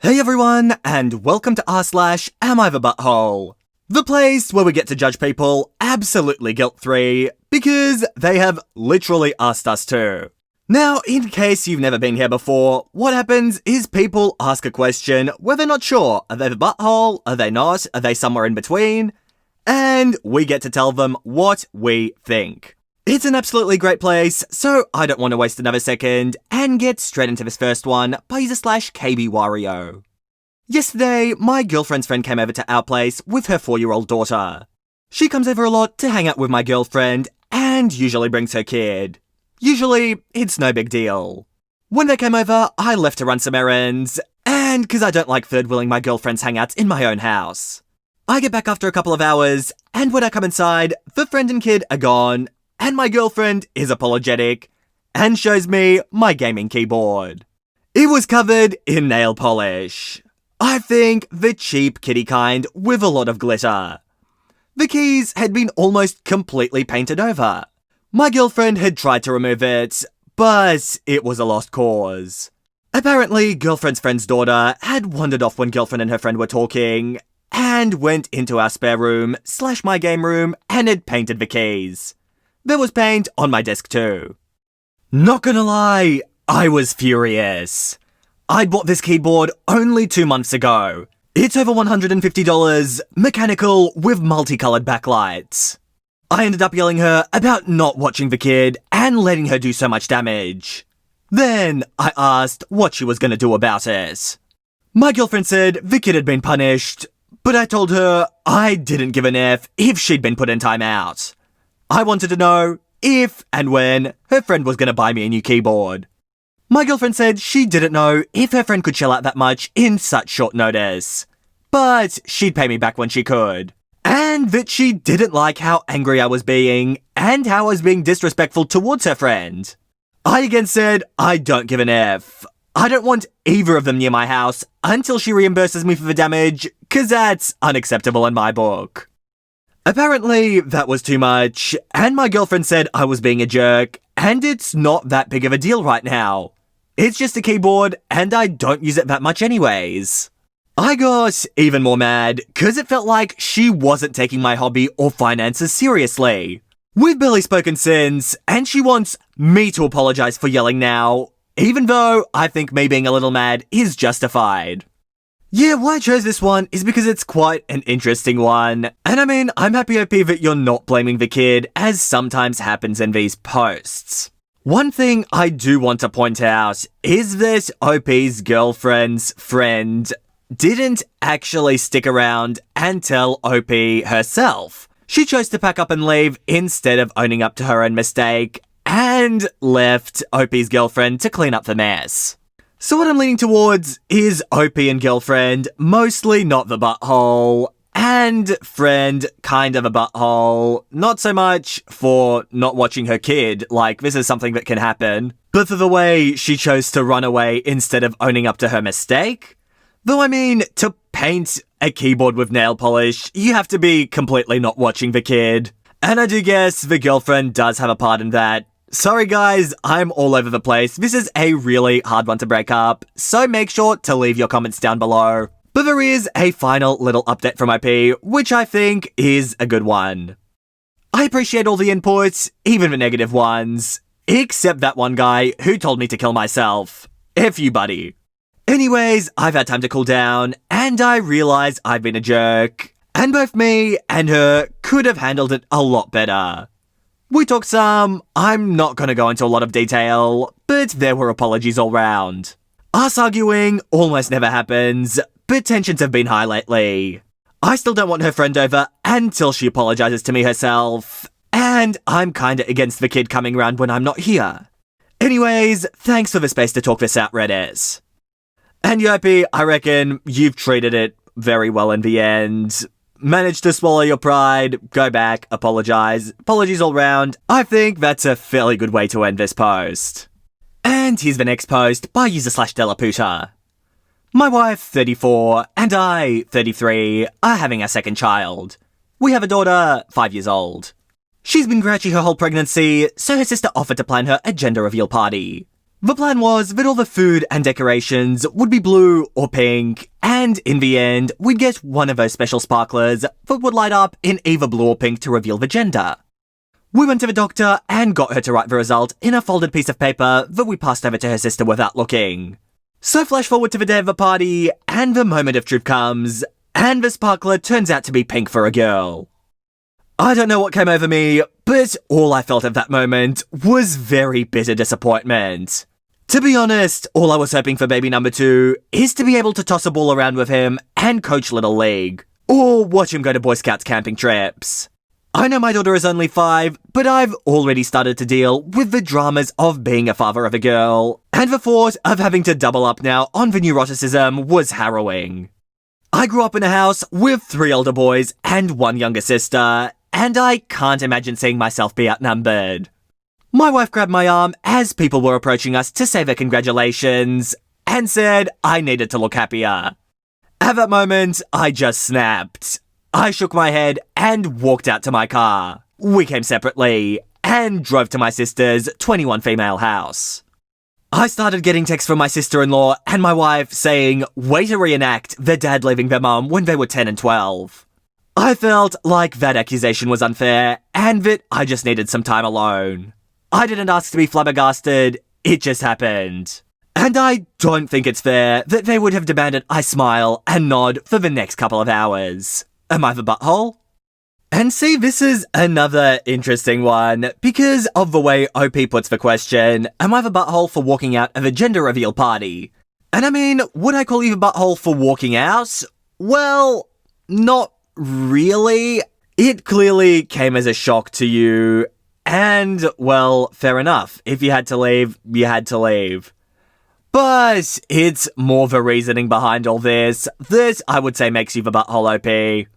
Hey everyone, and welcome to r/AmITheButthole, the place where we get to judge people absolutely guilt-free because they have literally asked us to. Now, in case you've never been here before, what happens is people ask a question where they're not sure. Are they the butthole? Are they not? Are they somewhere in between? And we get to tell them what we think. It's an absolutely great place, so I don't want to waste another second and get straight into this first one by user/KBWario. Yesterday, my girlfriend's friend came over to our place with her 4-year-old daughter. She comes over a lot to hang out with my girlfriend and usually brings her kid. Usually, it's no big deal. When they came over, I left to run some errands, and because I don't like third-wheeling my girlfriend's hangouts in my own house. I get back after a couple of hours, and when I come inside, the friend and kid are gone, and my girlfriend is apologetic and shows me my gaming keyboard. It was covered in nail polish. I think the cheap kitty kind with a lot of glitter. The keys had been almost completely painted over. My girlfriend had tried to remove it, but it was a lost cause. Apparently, girlfriend's friend's daughter had wandered off when girlfriend and her friend were talking and went into our spare room/my game room and had painted the keys. There was paint on my desk too. Not gonna lie, I was furious. I'd bought this keyboard only 2 months ago. It's over $150, mechanical with multicolored backlights. I ended up yelling her about not watching the kid and letting her do so much damage. Then I asked what she was gonna do about it. My girlfriend said the kid had been punished, but I told her I didn't give an F if she'd been put in timeout. I wanted to know if and when her friend was going to buy me a new keyboard. My girlfriend said she didn't know if her friend could shell out that much in such short notice, but she'd pay me back when she could. And that she didn't like how angry I was being and how I was being disrespectful towards her friend. I again said I don't give an F. I don't want either of them near my house until she reimburses me for the damage, cause that's unacceptable in my book. Apparently, that was too much, and my girlfriend said I was being a jerk, and it's not that big of a deal right now. It's just a keyboard, and I don't use it that much anyways. I got even more mad, cause it felt like she wasn't taking my hobby or finances seriously. We've barely spoken since, and she wants me to apologize for yelling now, even though I think me being a little mad is justified. Yeah, why I chose this one is because it's quite an interesting one. And I mean, I'm happy OP that you're not blaming the kid, as sometimes happens in these posts. One thing I do want to point out is that OP's girlfriend's friend didn't actually stick around and tell OP herself. She chose to pack up and leave instead of owning up to her own mistake and left OP's girlfriend to clean up the mess. So what I'm leaning towards is OP and girlfriend, mostly not the butthole, and friend kind of a butthole, not so much for not watching her kid, like this is something that can happen, but for the way she chose to run away instead of owning up to her mistake. Though I mean, to paint a keyboard with nail polish, you have to be completely not watching the kid. And I do guess the girlfriend does have a part in that. Sorry guys, I'm all over the place. This is a really hard one to break up, so make sure to leave your comments down below. But there is a final little update from OP, which I think is a good one. I appreciate all the inputs, even the negative ones, except that one guy who told me to kill myself. F you, buddy. Anyways, I've had time to cool down, and I realize I've been a jerk, and both me and her could have handled it a lot better. We talked some, I'm not gonna go into a lot of detail, but there were apologies all round. Us arguing almost never happens, but tensions have been high lately. I still don't want her friend over until she apologizes to me herself, and I'm kinda against the kid coming around when I'm not here. Anyways, thanks for the space to talk this out, Reddit. And Yopi, I reckon you've treated it very well in the end. Managed to swallow your pride, go back, apologize. Apologies all round. I think that's a fairly good way to end this post. And here's the next post by user/Delaputa. My wife, 34, and I, 33, are having our second child. We have a daughter, 5 years old. She's been grouchy her whole pregnancy, so her sister offered to plan her a gender reveal party. The plan was that all the food and decorations would be blue or pink, and in the end, we'd get one of those special sparklers that would light up in either blue or pink to reveal the gender. We went to the doctor and got her to write the result in a folded piece of paper that we passed over to her sister without looking. So flash forward to the day of the party, and the moment of truth comes, and the sparkler turns out to be pink for a girl. I don't know what came over me, but all I felt at that moment was very bitter disappointment. To be honest, all I was hoping for baby number 2 is to be able to toss a ball around with him and coach Little League, or watch him go to Boy Scouts camping trips. I know my daughter is only 5, but I've already started to deal with the dramas of being a father of a girl, and the thought of having to double up now on the neuroticism was harrowing. I grew up in a house with 3 older boys and 1 younger sister, and I can't imagine seeing myself be outnumbered. My wife grabbed my arm as people were approaching us to say their congratulations, and said I needed to look happier. At that moment, I just snapped. I shook my head and walked out to my car. We came separately, and drove to my sister's 21 female house. I started getting texts from my sister-in-law and my wife saying, way to reenact their dad leaving their mum when they were 10 and 12. I felt like that accusation was unfair, and that I just needed some time alone. I didn't ask to be flabbergasted, it just happened. And I don't think it's fair that they would have demanded I smile and nod for the next couple of hours. Am I the butthole? And see, this is another interesting one, because of the way OP puts the question, am I the butthole for walking out of a gender reveal party? And I mean, would I call you the butthole for walking out? Well, not really. It clearly came as a shock to you, and, well, fair enough. If you had to leave, you had to leave. But it's more the reasoning behind all this that I would say makes you the butthole OP.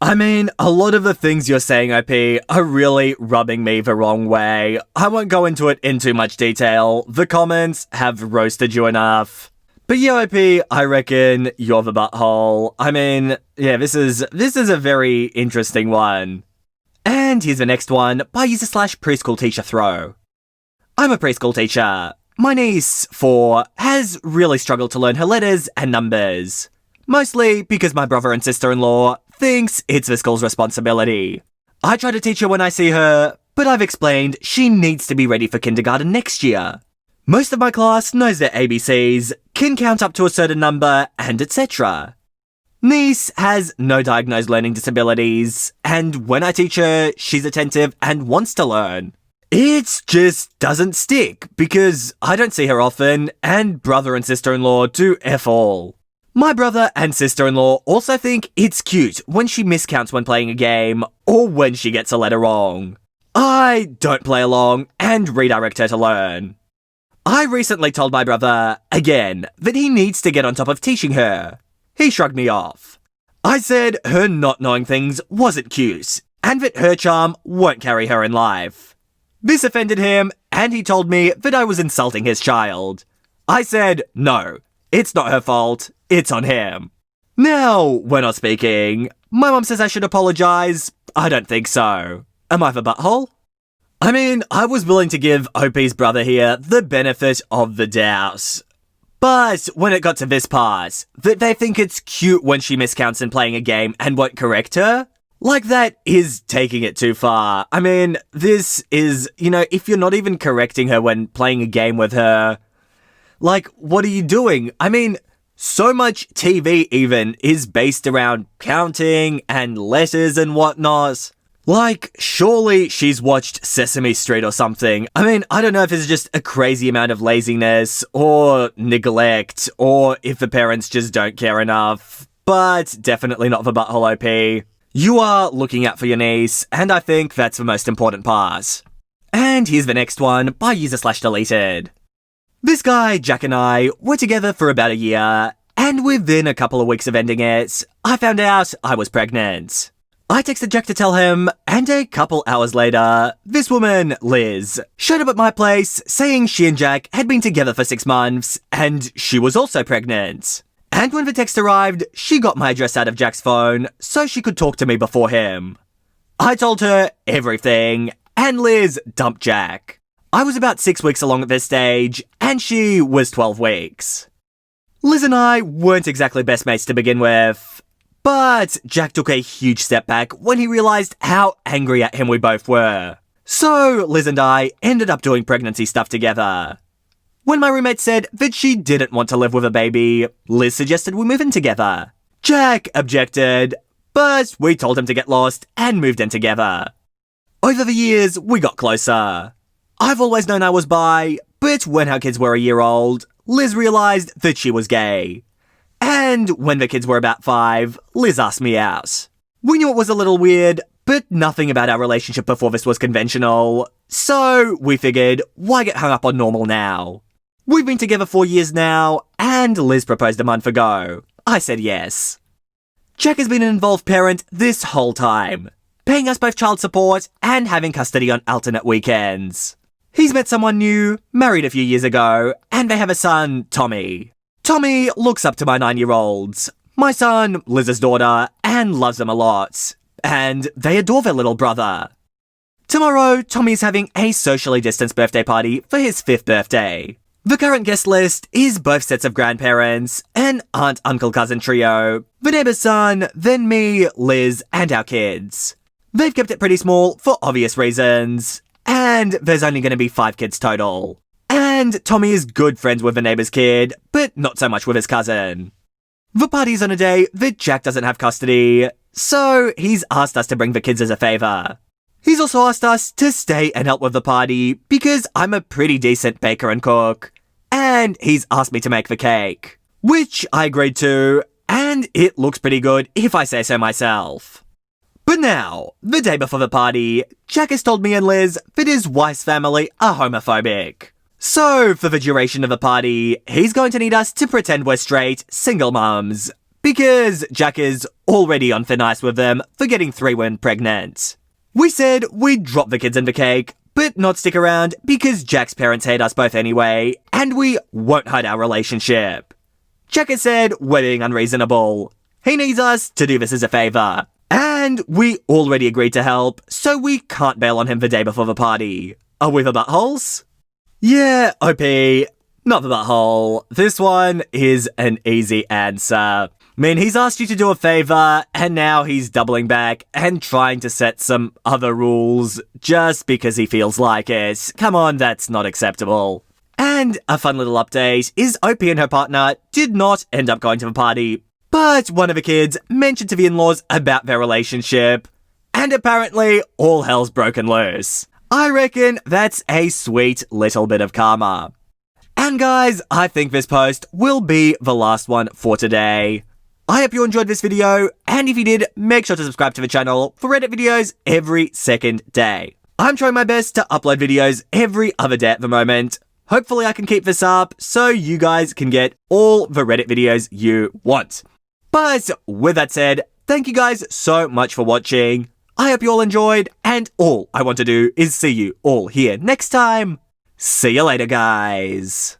I mean, a lot of the things you're saying, OP, are really rubbing me the wrong way. I won't go into it in too much detail. The comments have roasted you enough. But yeah, OP, I reckon you're the butthole. I mean, yeah, this is a very interesting one. And here's the next one by user/preschool teacher throw. I'm a preschool teacher. My niece, 4, has really struggled to learn her letters and numbers. Mostly because my brother and sister-in-law thinks it's the school's responsibility. I try to teach her when I see her, but I've explained she needs to be ready for kindergarten next year. Most of my class knows their ABCs, can count up to a certain number, and etc. Niece has no diagnosed learning disabilities, and when I teach her, she's attentive and wants to learn. It just doesn't stick, because I don't see her often, and brother and sister-in-law do F all. My brother and sister-in-law also think it's cute when she miscounts when playing a game, or when she gets a letter wrong. I don't play along and redirect her to learn. I recently told my brother, again, that he needs to get on top of teaching her. He shrugged me off. I said her not knowing things wasn't cute, and that her charm won't carry her in life. This offended him, and he told me that I was insulting his child. I said, no, it's not her fault, it's on him. Now, we're not speaking. My mum says I should apologise. I don't think so. Am I the butthole? I mean, I was willing to give OP's brother here the benefit of the doubt. But when it got to this part, that they think it's cute when she miscounts in playing a game and won't correct her, like that is taking it too far. I mean, this is, if you're not even correcting her when playing a game with her, like, what are you doing? I mean, so much TV even is based around counting and letters and whatnot. Like, surely she's watched Sesame Street or something. I mean, I don't know if it's just a crazy amount of laziness or neglect, or if the parents just don't care enough, but definitely not the butthole OP. You are looking out for your niece, and I think that's the most important part. And here's the next one by user/deleted. This guy, Jack, and I were together for about a year, and within a couple of weeks of ending it, I found out I was pregnant. I texted Jack to tell him, and a couple hours later, this woman, Liz, showed up at my place saying she and Jack had been together for 6 months, and she was also pregnant. And when the text arrived, she got my address out of Jack's phone so she could talk to me before him. I told her everything, and Liz dumped Jack. I was about 6 weeks along at this stage, and she was 12 weeks. Liz and I weren't exactly best mates to begin with, but Jack took a huge step back when he realised how angry at him we both were. So Liz and I ended up doing pregnancy stuff together. When my roommate said that she didn't want to live with a baby, Liz suggested we move in together. Jack objected, but we told him to get lost and moved in together. Over the years, we got closer. I've always known I was bi, but when our kids were a year old, Liz realised that she was gay. And when the kids were about 5, Liz asked me out. We knew it was a little weird, but nothing about our relationship before this was conventional, so we figured, why get hung up on normal now? We've been together 4 years now, and Liz proposed a month ago. I said yes. Jack has been an involved parent this whole time, paying us both child support and having custody on alternate weekends. He's met someone new, married a few years ago, and they have a son, Tommy. Tommy looks up to my 9-year-olds, my son, Liz's daughter, and loves them a lot. And they adore their little brother. Tomorrow, Tommy's having a socially distanced birthday party for his 5th birthday. The current guest list is both sets of grandparents, an aunt, uncle, cousin trio, the neighbour's son, then me, Liz, and our kids. They've kept it pretty small for obvious reasons, and there's only going to be 5 kids total. And Tommy is good friends with the neighbour's kid, but not so much with his cousin. The party's on a day that Jack doesn't have custody, so he's asked us to bring the kids as a favour. He's also asked us to stay and help with the party because I'm a pretty decent baker and cook, and he's asked me to make the cake, which I agreed to, and it looks pretty good if I say so myself. But now, the day before the party, Jack has told me and Liz that his wife's family are homophobic. So, for the duration of the party, he's going to need us to pretend we're straight, single mums, because Jack is already on thin ice with them for getting 3 women pregnant. We said we'd drop the kids in the cake, but not stick around because Jack's parents hate us both anyway, and we won't hide our relationship. Jack has said we're being unreasonable. He needs us to do this as a favour, and we already agreed to help, so we can't bail on him the day before the party. Are we the buttholes? Yeah, OP, not the butthole. This one is an easy answer. I mean, he's asked you to do a favour, and now he's doubling back and trying to set some other rules just because he feels like it. Come on, that's not acceptable. And a fun little update is OP and her partner did not end up going to the party, but one of the kids mentioned to the in-laws about their relationship, and apparently all hell's broken loose. I reckon that's a sweet little bit of karma. And guys, I think this post will be the last one for today. I hope you enjoyed this video, and if you did, make sure to subscribe to the channel for Reddit videos every second day. I'm trying my best to upload videos every other day at the moment. Hopefully I can keep this up so you guys can get all the Reddit videos you want. But with that said, thank you guys so much for watching. I hope you all enjoyed, and all I want to do is see you all here next time. See you later, guys.